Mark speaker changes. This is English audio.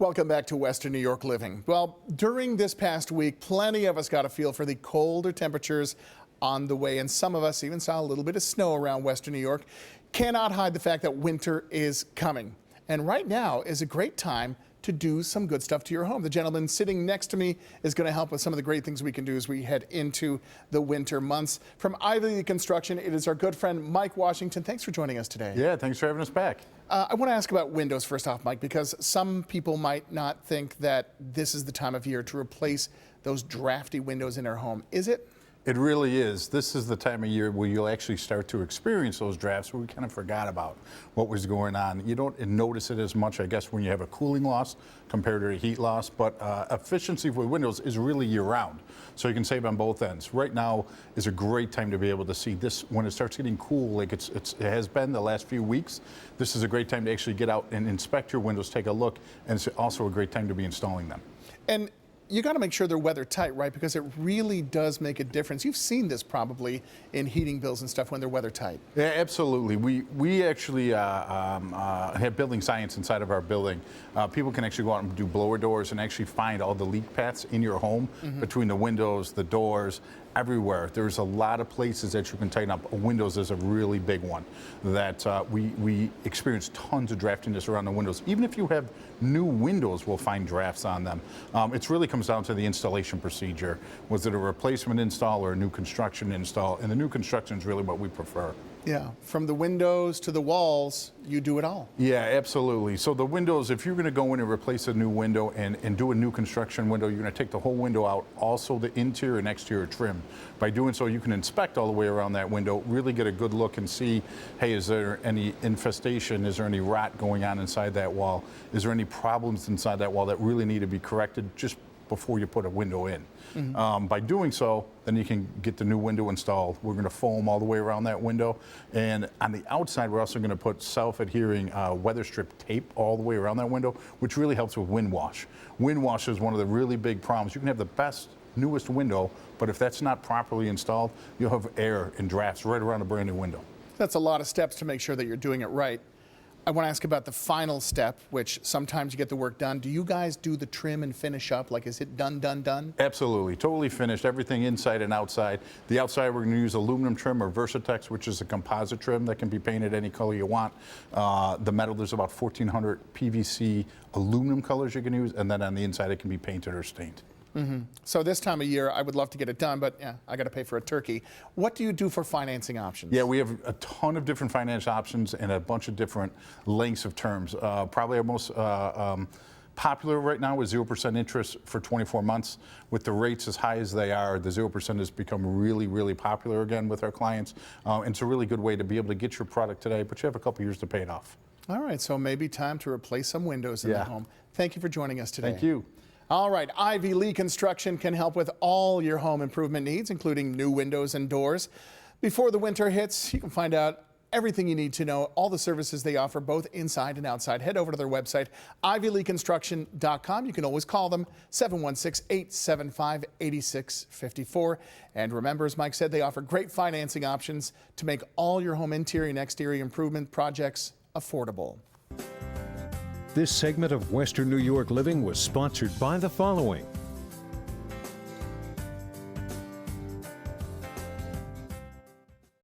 Speaker 1: Welcome back to Western New York Living. Well, during this past week, plenty of us got a feel for the colder temperatures on the way, and some of us even saw a little bit of snow around Western New York. Cannot hide the fact that winter is coming. And right now is a great time to do some good stuff to your home. The gentleman sitting next to me is going to help with some of the great things we can do as we head into the winter months. From Ivy Lee Construction, it is our good friend Mike Washington. Thanks for joining us today.
Speaker 2: Yeah, thanks for having us back.
Speaker 1: I want to ask about windows first off, Mike, because some people might not think that this is the time of year to replace those drafty windows in their home. Is it?
Speaker 2: It really is. This is the time of year where you'll actually start to experience those drafts where we kind of forgot about what was going on. You don't notice it as much, I guess, when you have a cooling loss compared to a heat loss, but efficiency with windows is really year-round, so you can save on both ends. Right now is a great time to be able to see this when it starts getting cool, like it has been the last few weeks. This is a great time to actually get out and inspect your windows, take a look, and it's also a great time to be installing them.
Speaker 1: And you got to make sure they're weather tight, right? Because it really does make a difference. You've seen this probably in heating bills and stuff when they're weather tight.
Speaker 2: Yeah, absolutely. We actually have building science inside of our building. People can actually go out and do blower doors and actually find all the leak paths in your home between the windows, the doors, everywhere. There's a lot of places that you can tighten up. Windows is a really big one that we experience tons of draftiness around the windows. Even if you have new windows, we'll find drafts on them. It really comes down to the installation procedure. Was it a replacement install or a new construction install? And the new construction is really what we prefer.
Speaker 1: Yeah, from the windows to the walls, you do it all.
Speaker 2: Yeah, absolutely. So the windows, if you're going to go in and replace a new window and do a new construction window, you're going to take the whole window out, also the interior and exterior trim. By doing so, you can inspect all the way around that window, really get a good look and see, hey, is there any infestation? Is there any rot going on inside that wall? Is there any problems inside that wall that really need to be corrected just before you put a window in? By doing so, then you can get the new window installed. We're going to foam all the way around that window, and on the outside we're also going to put self-adhering weather strip tape all the way around that window, which really helps with wind wash. Wind wash is one of the really big problems. You can have the best, newest window, but if that's not properly installed, you'll have air and drafts right around a brand new window.
Speaker 1: That's a lot of steps to make sure that you're doing it right. I want to ask about the final step, which sometimes you get the work done. Do you guys do the trim and finish up? Like, is it done?
Speaker 2: Absolutely. Totally finished. Everything inside and outside. The outside, we're going to use aluminum trim or Versatex, which is a composite trim that can be painted any color you want. The metal, there's about 1,400 PVC aluminum colors you can use, and then on the inside, it can be painted or stained.
Speaker 1: So this time of year, I would love to get it done, but yeah, I got to pay for a turkey. What do you do for financing options?
Speaker 2: Yeah, we have a ton of different finance options and a bunch of different lengths of terms. Probably our most popular right now is 0% interest for 24 months. With the rates as high as they are, the 0% has become really, really popular again with our clients. And it's a really good way to be able to get your product today, but you have a couple years to pay it off.
Speaker 1: All right, so maybe time to replace some windows in the home. Thank you for joining us today.
Speaker 2: Thank you.
Speaker 1: All right, Ivy Lee Construction can help with all your home improvement needs, including new windows and doors. Before the winter hits, you can find out everything you need to know, all the services they offer, both inside and outside. Head over to their website, ivyleeconstruction.com. You can always call them, 716-875-8654. And remember, as Mike said, they offer great financing options to make all your home interior and exterior improvement projects affordable.
Speaker 3: This segment of Western New York Living was sponsored by the following: